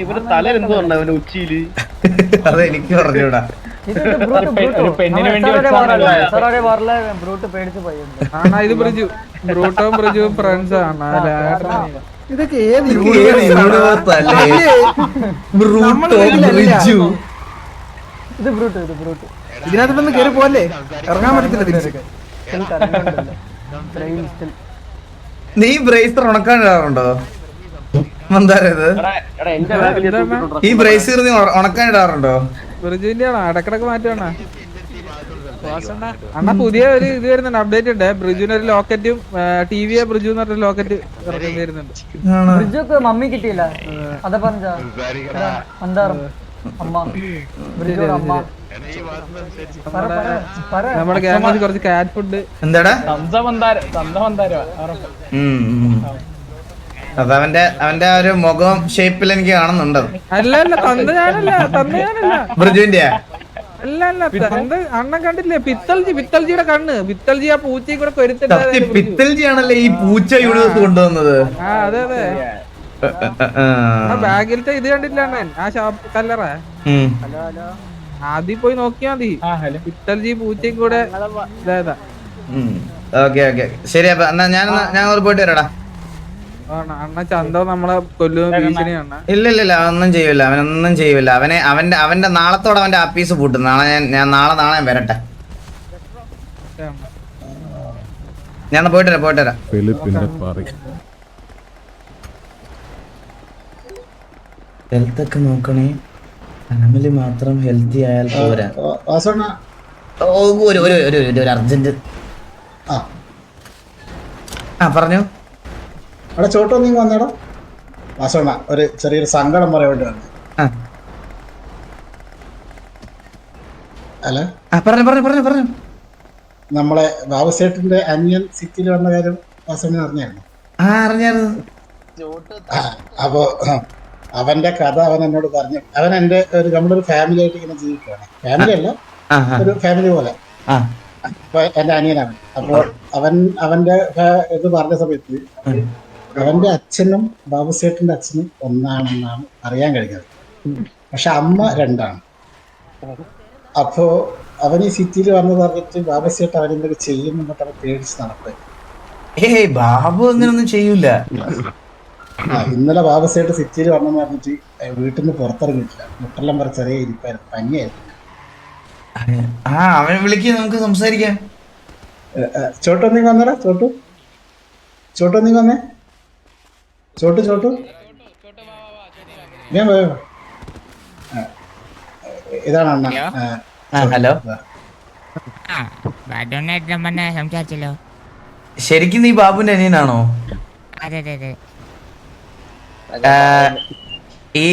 ഇവരുടെ തല എന്തുകൊണ്ട് അവന്റെ ഉച്ചിയില് അതെനിക്ക് പറഞ്ഞൂടാ. പെണ്ണിന് വേണ്ടി ഇത് ബ്രൂട്ടും ബ്രിജുവും ഫ്രണ്ട്സ് ആണ്. ഇതൊക്കെ ഏത് ഇതിനകത്തൊന്ന് കേറി പോലെ ഇറങ്ങാൻ പറ്റത്തില്ല തിരിച്ച്. നീ ബ്രേസർ ഉണക്കാനിടാറുണ്ടോ മന്ദാരത്? ഈ ബ്രേസർ നീ ഉണക്കാനിടാറുണ്ടോ? ബ്രിജുവിന്റെ ആണോ? ഇടക്കിടക്ക് മാറ്റുവാണ അണ്ണാ. പുതിയ ഒരു ഇത് വരുന്നുണ്ട്, അപ്ഡേറ്റ് ഉണ്ട്. ബ്രിജുവിന് ഒരു ലോക്കറ്റും ടി.വി. ബ്രിജു എന്ന് പറഞ്ഞ ലോക്കറ്റ് ഇറക്കേണ്ടി വരുന്നുണ്ട്. മമ്മി കിട്ടിയില്ല അതെ പറഞ്ഞ നമ്മുടെ ഗ്യാങ്ങിൽ കുറച്ച് കാറ്റ് ഫുഡ്. എന്താടാ അതവന്റെ ഒരു മുഖം ഷേപ്പിൽ എനിക്ക് കാണുന്നുണ്ട്. അല്ല അല്ല തന്ത ഞാനല്ല, തന്ത ഞാനല്ല. ബ്രിജുവിന്റെ അല്ല അല്ല തന്ത അണ്ണൻ കണ്ടില്ലേ? പിത്തൽജിയുടെ കണ്ണ്. പിത്തൽജി ആ പൂച്ചയും കൂടെ കൊരുത്തിട്ട് പിത്തൽജി ആണല്ലേ ഈ പൂച്ച ഇവിടെ കൊണ്ടുവന്നത്. ആ അതെ അതെ. ആ ബാഗിലത്തെ ഇത് കണ്ടില്ല അണ്ണൻ? ആ ഷാപ്പ് കല്ലറ ആദ്യം പോയി നോക്കിയാ മതി. പിത്തൽജി പൂച്ചയും കൂടെ ഇതായതാ. ഓക്കെ ഓക്കെ ശരി. അപ്പൊ എന്നാ ഞാൻ പോയിട്ട് വരാടാ. അണ്ണ ചന്ത നമ്മളെ കൊല്ലുന്ന ഭീഷണിയാണ്. ഇല്ല ഇല്ല ഇല്ല ഒന്നും ചെയ്യൂല, അവനൊന്നും ചെയ്യൂല. അവന്റെ നാളത്തോടെ അവന്റെ ആപ്പീസ് പൂട്ടും. നാളെ വരട്ടെ. ഞാൻ പോയിട്ട് വരാം. ഹെൽത്ത് ഒക്കെ നോക്കണേ. ഫാമിലി മാത്രം ഹെൽത്തി ആയാൽ പോരാ. ഒരു അർജന്റ്. പറഞ്ഞു അവിടെ ചോട്ടോ നീ വന്നേടാ വാസോണ. ഒരു ചെറിയൊരു സങ്കടം പറയാൻ വേണ്ടി വന്നു. അല്ല പറഞ്ഞു. നമ്മളെ ബാബുസേട്ടിന്റെ അനിയൻ സിറ്റിയിൽ വന്ന കാര്യം വാസോണ അറിഞ്ഞായിരുന്നു? അറിഞ്ഞായിരുന്നു. അപ്പോ അവന്റെ കഥ അവൻ എന്നോട് പറഞ്ഞു. അവൻ എന്റെ നമ്മളൊരു ഫാമിലി ആയിട്ട് ഇങ്ങനെ ജീവിക്കുകയാണ്. ഫാമിലി അല്ല, ഒരു ഫാമിലി പോലെ. അപ്പൊ എന്റെ അനിയനാണ്. അപ്പോൾ അവന്റെ ഇത് പറഞ്ഞ സമയത്ത് അവന്റെ അച്ഛനും ബാബുസേട്ടിന്റെ അച്ഛനും ഒന്നാണെന്നാണ് അറിയാൻ കഴിഞ്ഞത്. പക്ഷെ അമ്മ രണ്ടാണ്. അപ്പോ അവൻ ഈ സിറ്റിയിൽ വന്നു പറഞ്ഞിട്ട് ബാബുസേട്ട് അവനെന്തൊക്കെ ചെയ്യുന്നുണ്ടോ അവൻ പേടിച്ച് നടക്കുക. ബാബു അങ്ങനൊന്നും ചെയ്യൂല. ഇന്നലെ ബാബുസേട്ട് സിറ്റിയിൽ വന്നെന്ന് പറഞ്ഞിട്ട് വീട്ടിൽ നിന്ന് പുറത്തിറങ്ങിയിട്ടില്ല. മുട്ടെല്ലാം പറ ചെറിയ ഇരിപ്പായിരുന്നു, പനിയായിരുന്നു. അവനെ വിളിക്കുക, നമുക്ക് സംസാരിക്കാം. ചോട്ടോ നീ വന്നടാ. ചോട്ടോ നീ വന്നേ. ചോട്ടു ഞാൻ പോയോ? ഇതാണ് അണ്ണ. ഹലോ. സംസാരിച്ചല്ലോ. ശരിക്കും നീ ബാബുന്റെ അനിയനാണോ? അതെ അതെ അതെ. ഈ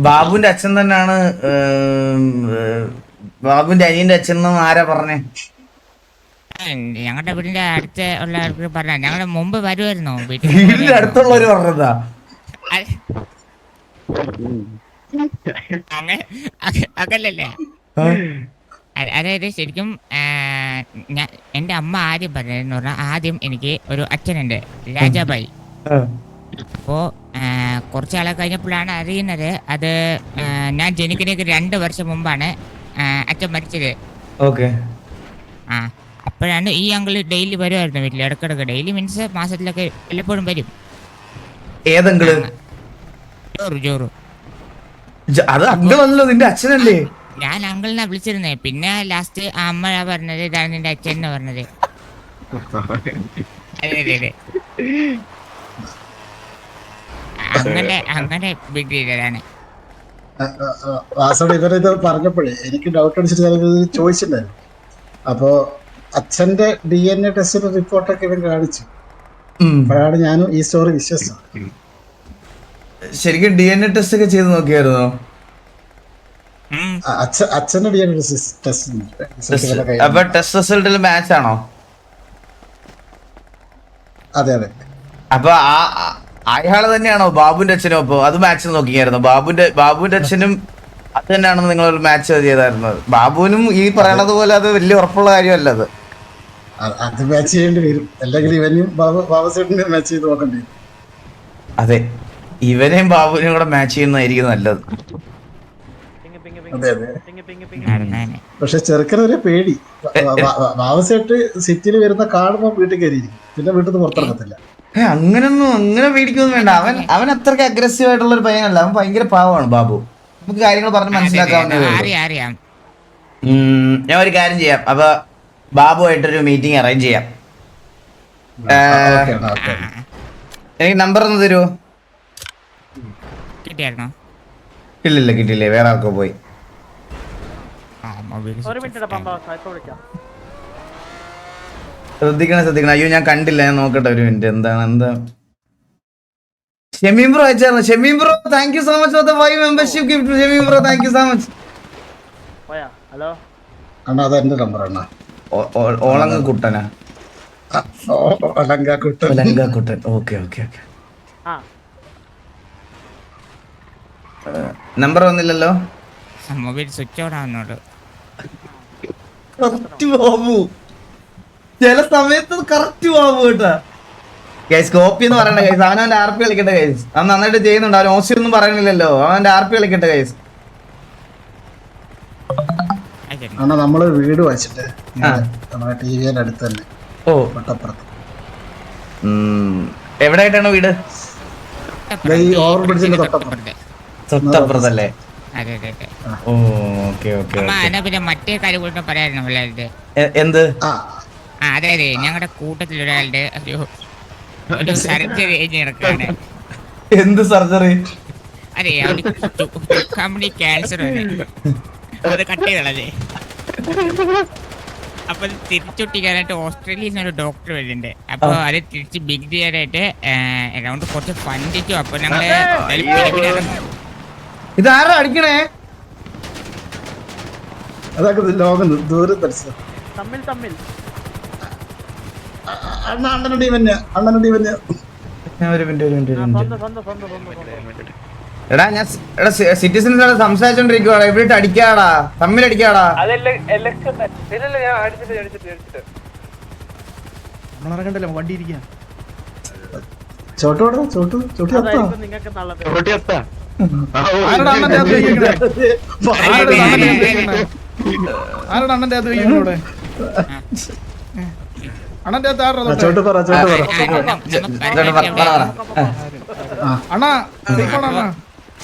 ബാബുന്റെ അച്ഛൻ തന്നെയാണ് ബാബുന്റെ അനിയന്റെ അച്ഛൻ എന്ന് ആരാ പറഞ്ഞേ? ഞങ്ങളുടെ വീടിന്റെ അടുത്ത് ഉള്ളവർക്ക് പറഞ്ഞ. ഞങ്ങളുടെ മുമ്പ് വരുമായിരുന്നോ വീടിന്റെ അടുത്തുള്ളവര് പറഞ്ഞതാ? അങ്ങനല്ലേ? അതായത് ശരിക്കും എന്റെ അമ്മ ആദ്യം പറഞ്ഞതെന്ന് പറഞ്ഞാൽ, ആദ്യം എനിക്ക് ഒരു അച്ഛനുണ്ട്, രാജാബായി. അപ്പോ കുറച്ച് ആളെ കഴിഞ്ഞപ്പോഴാണ് അറിയുന്നത് അത് ഞാൻ ജനിക്കുന്നതിന് 2 വർഷം മുമ്പാണ് അച്ഛൻ മരിച്ചത്. അപ്പോഴാണ് ഈ അങ്കിള് ഡെയിലി വരുമായിരുന്നു വീട്ടിൽ. ഇടക്കിടക്ക് ഡെയിലി മീൻസ് മാസത്തിലൊക്കെ എല്ലപ്പോഴും വരും. ഏതെങ്കില്? ജോറു. അത് അങ്കിളല്ലോ, നിന്റെ അച്ഛനല്ലേ? ഞാൻ അങ്കിളിനെ വിളിച്ചിരുന്നേ. പിന്നെ ലാസ്റ്റ് അമ്മ പറഞ്ഞത് ഇതാണ് നിന്റെ അച്ഛൻ എന്ന് പറഞ്ഞത്. അതെ അതെ അതെ. അങ്ങനെ വീട്ടിലാണ്. വാസോട് ഇവരിത് പറഞ്ഞപ്പോഴേ എനിക്ക് ഡൗട്ട് അടിച്ചിട്ട് ചോദിച്ചിട്ടുണ്ടായിരുന്നു. അപ്പോ അച്ഛന്റെ DNA ടെസ്റ്റിന്റെ റിപ്പോർട്ടൊക്കെ ഇവൻ കാണിച്ചു. അപ്പോഴാണ് ഞാനും ഈ സ്റ്റോറി വിശ്വസിച്ചത്. ശരിക്കും DNA ടെസ്റ്റ് ഒക്കെ ചെയ്ത് നോക്കിയായിരുന്നോ? അച്ഛന്റെ DNA ടെസ്റ്റ്. അപ്പൊ ടെസ്റ്റ് റിസൾട്ടിൽ മാച്ച് ആണോ? അതെ അതെ. അപ്പൊ അയാള് തന്നെയാണോ ബാബുന്റെ അച്ഛനും? അപ്പൊ അത് മാച്ച് നോക്കിയായിരുന്നു? ബാബുന്റെ അച്ഛനും അത് തന്നെയാണെന്ന് നിങ്ങൾ മാച്ച് ചെയ്തായിരുന്നത്? ബാബുവിനും ഈ പറയണത് പോലെ അത് വലിയ ഉറപ്പുള്ള കാര്യമല്ല. അത് മാച്ച് ചെയ്യേണ്ടി വരും, അല്ലെങ്കിൽ ഇവനും ബാബുസേട്ടിനെ മാച്ച് ചെയ്ത് നോക്കേണ്ടി വരും. അതെ. ഇവനെയും ബാബുവിനെയും കൂടെ മാച്ച് ചെയ്യുന്നതായിരിക്കും നല്ലത്. അതെ അതെ. പക്ഷെ ചെറുക്കനൊരു പേടി. ബാബുസേട്ട് സിറ്റിയിൽ വരുന്ന കാണുമ്പോ വീട്ടിൽ കയറിയിരിക്കും, പിന്നെ വീട്ടിൽ നിന്ന് പുറത്തിറങ്ങത്തില്ല. അങ്ങനെ പേടിക്കൊന്നും വേണ്ട. അവൻ അത്രയ്ക്ക് അഗ്രസീവ് ആയിട്ടുള്ള ഒരു പയ്യനല്ല. അവൻ ഭയങ്കര പാവമാണ് ബാബു. നമുക്ക് കാര്യങ്ങൾ പറഞ്ഞ് മനസ്സിലാക്കാവുന്നതേ ഉള്ളൂ. ഞാൻ ഒരു കാര്യം ചെയ്യാം. അപ്പൊ ബാബുമായിട്ടൊരു മീറ്റിംഗ് അറേഞ്ച് ചെയ്യാം. എനിക്ക് നമ്പർ ഒന്ന് തരുമോ? ഇല്ലില്ല കിട്ടിയില്ലേ, വേറെ ആർക്കോ പോയി. ശ്രദ്ധിക്കണം. അയ്യോ ഞാൻ കണ്ടില്ല, ഞാൻ നോക്കട്ടെ ഒരു മിനിറ്റ്. എന്താ ഷമീം ബ്രോ അയച്ചായിരുന്നു. Shameem bro thank you so much for the 5 membership gift. Shameem bro thank you so much. Hello അണ്ണാ, അത് എന്റെ നമ്പറാണ്. ഓളങ്ങ കുട്ടനാ? കുട്ടൻ. ഓക്കെ. നമ്പർ വന്നില്ലല്ലോ. മൊബൈൽ സ്വിച്ച് ഓൺ ആവുന്നുണ്ട്. കറക്റ്റ് ബാബു, ചില സമയത്ത് കറക്റ്റ് ബാബു കേട്ടാ. ഗൈസ് കോപ്പി എന്ന് പറയണ്ട ഗൈസ്. അവനവന്റെ RP കളിക്കട്ടെ ഗൈസ്. അവൻ നന്നായിട്ട് ചെയ്യുന്നുണ്ട്. അവൻ ഓസി ഒന്നും പറയണില്ലല്ലോ. അവന്റെ RP കളിക്കട്ടെ ഗൈസ്. അണ്ണാ നമ്മള് വീട് വെച്ചിട്ട് TV-യുടെ അടുത്ത് തന്നെ. ഓ തൊട്ടപ്പുറത്ത്. എവിടെയായിട്ടാണ് വീട്? ഈ ഓവർ ബ്രിഡ്ജിന്റെ തൊട്ടപ്പുറത്ത്. തൊട്ടപ്പുറത്തല്ലേ? ഓ ഓക്കെ. പിന്നെ മറ്റേ കാര്യം കൂടെ പറയായിരുന്നു. എന്ത്? അതെ ഞങ്ങളുടെ കൂട്ടത്തിൽ ഒരാളുടെ ഒരു സർജറി കഴിഞ്ഞ് കിടക്കാണ്. എന്ത് സർജറി? അതെ കമ്പനി ക്യാൻസർ അത് കട്ട് ചെയ്തളേ. അപ്പൊ തിരിച്ചൊട്ടിക്കാനായിട്ട് ഓസ്ട്രേലിയയിൽ നിന്ന് ഒരു ഡോക്ടർ വരുന്നുണ്ട്. അപ്പൊ അത് തിരിച്ച് ബിഗ് ചെയ്യാനായിട്ട് അറൗണ്ട് കുറച്ച് ഫണ്ടിച്ചു. അപ്പൊ ഞങ്ങള് ഇതാരാ അടിക്കണേ? അതൊക്കെ ലോകം ദൂരം തമ്മിൽ അണ്ണനടി ഒരു മിനിറ്റ്. എടാ ഞാൻ സിറ്റിസൺസ് സംസാരിച്ചോണ്ടിരിക്കുവാടാ. ഇവിടെ അടിക്കാടാ, തമ്മിലടിക്കാടാ. വണ്ടി ഇരിക്കാം. ആരുടെ അണ്ണന്റെ അകത്ത് ഇവിടെ അണ്ണന്റെ അകത്ത് അണ്ണാ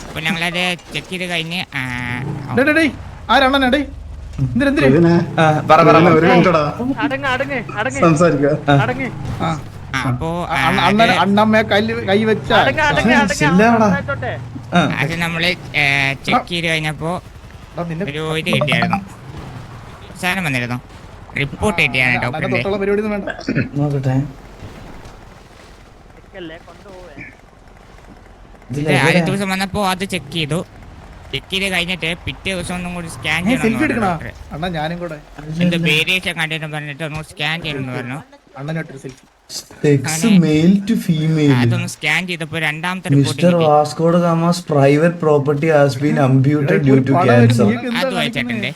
അപ്പൊ ഞങ്ങളത് ചെക്ക് ചെയ്ത് കഴിഞ്ഞ് ആരണ്ണനടേ അപ്പോ അണ്ണമ്മ കൈ വെച്ച അത് നമ്മള് ചെക്ക് ചെയ്ത് കഴിഞ്ഞപ്പോ ഒരു ഇത് കിട്ടിയായിരുന്നു, സാധനം വന്നിരുന്നു, റിപ്പോർട്ട് കിട്ടിയാണ് ഡോക്ടറിന്റെ. ആദ്യ ദിവസം വന്നപ്പോ അത് ചെക്ക് ചെയ്തു. ചെക്ക് ചെയ്ത് കഴിഞ്ഞിട്ട് പിറ്റേ ദിവസം ഒന്നും കൂടി സ്കാൻ ചെയ്യണം. എന്തോ വേരിയേഷൻ കണ്ടിട്ട് പറഞ്ഞിട്ട് ഒന്നും സ്കാൻ ചെയ്യണമെന്ന് പറഞ്ഞു. അതൊന്ന് സ്കാൻ ചെയ്തപ്പോ രണ്ടാമത്തെ റിപ്പോർട്ട് അത് വായിച്ചിട്ടുണ്ട്.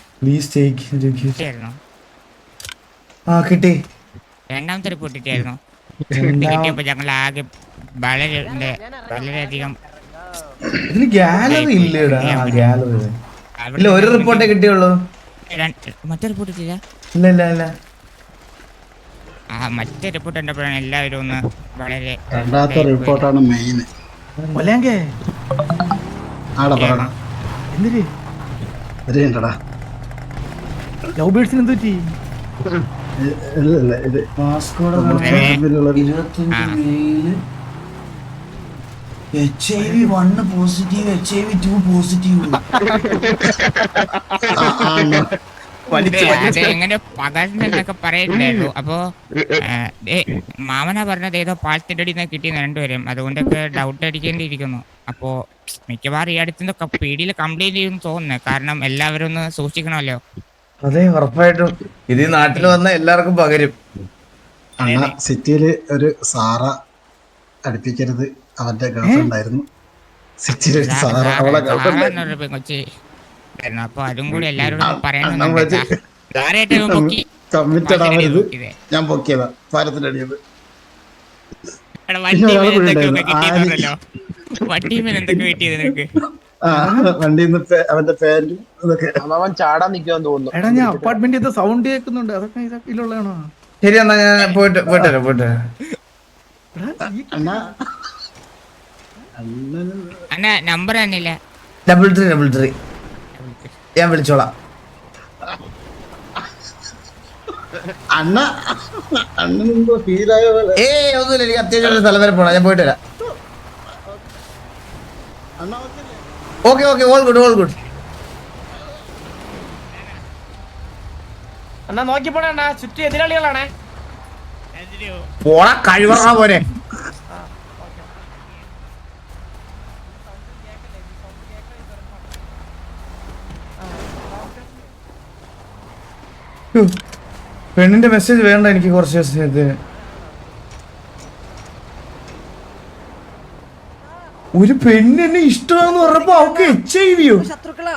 രണ്ടാമത്തെ റിപ്പോർട്ട് കിട്ടിയായിരുന്നു. കിട്ടിയപ്പോ ഞങ്ങൾ ആകെ വളരെയധികം ഒരു റിപ്പോർട്ടേ കിട്ടിയുള്ളൂ. മറ്റേ റിപ്പോർട്ട് കിട്ടിയില്ല. മറ്റേ റിപ്പോർട്ട് കണ്ടപ്പോഴാണ് എല്ലാവരും ഒന്ന് വളരെ രണ്ടാമത്തെ റിപ്പോർട്ടാണ് മെയിൻ. ലവ് ബേർഡ്സിന് എന്ത് പറ്റി? HIV1 positive, HIV2 positive. എങ്ങനെ പകർന്നൊക്കെ പറയുന്നുണ്ടായിരുന്നു. അപ്പോ മാമന പറഞ്ഞത് ഏതോ പാലത്തിന്റെ അടിയിൽ നിന്ന് കിട്ടിയെന്ന് രണ്ടുപേരും. അതുകൊണ്ടൊക്കെ ഡൗട്ട് അടിക്കേണ്ടിയിരിക്കുന്നു. അപ്പോ മിക്കവാറും ഈ അടുത്തൊക്കെ പീഡിയിൽ കംപ്ലൈന്റ് ചെയ്യുമെന്ന് തോന്നുന്നു. കാരണം എല്ലാവരും ഒന്ന് സൂക്ഷിക്കണമല്ലോ. അതെ, ഉറപ്പായിട്ടും ഇത് ഈ നാട്ടിൽ വന്ന എല്ലാവർക്കും പകരും. സിറ്റിയില് ഒരു സാറ അടുപ്പിക്കരുത്, അവന്റെ ഗേൾഫ്രണ്ട് ആയിരുന്നു. സിറ്റിയില് ഒരു സാറ, അവളെ കൊച്ചി. അപ്പൊ അതും കൂടി എല്ലാവരോടും പറയണം. കമ്മിറ്റഡ് ആവരുത്. ഞാൻ പൊക്കിയതാ പാലത്തിന്റെ അടിയത്. എടാ വണ്ടിമേൽ എന്തൊക്കെയൊക്കെ കിട്ടിയെന്ന് പറഞ്ഞല്ലോ. വണ്ടിമേൽ എന്തൊക്കെ കിട്ടിയത് നിനക്ക്? വണ്ടിയിൽ നിന്ന് അവന്റെ പാന്റും ഇതൊക്കെ. അവൻ ചാടാൻ നിൽക്കുമെന്ന് തോന്നുന്നു. എടാ ഞാൻ അപ്പാർട്ട്മെന്റ് സൗണ്ട് കേൾക്കുന്നുണ്ട്, അതൊക്കെ ഇതിലുള്ളതാണോ? ശരി എന്നാ ഞാൻ പോയിട്ട് വരാം. അണ്ണാ അണ്ണാ നമ്പർ തന്നില്ല. 3333 ഞാൻ വിളിച്ചോളാം. അണ്ണ അണ്ണനെന്തോ ഫീലായ പോലെ. ഒന്നുമില്ല, എനിക്ക് അത്യാവശ്യം ഒരു സ്ഥലം വരെ പോണം, ഞാൻ പോയിട്ട് വരാം. അണ്ണ ഓക്കെ ഓൾ ഗുഡ്. എന്നാ നോക്കി പോണ ചുറ്റും എതിരാളികളാണേ. പോടാ കഴിവറ പോലെ. പെണ്ണിന്റെ മെസ്സേജ് വേണ്ട എനിക്ക് കുറച്ച് ദിവസത്തേക്ക്. ഒരു പെണ്ണിനെ ഇഷ്ടമാണെന്ന് പറഞ്ഞപ്പോ അവൾക്ക് HIV യോ? ശത്രുക്കളാ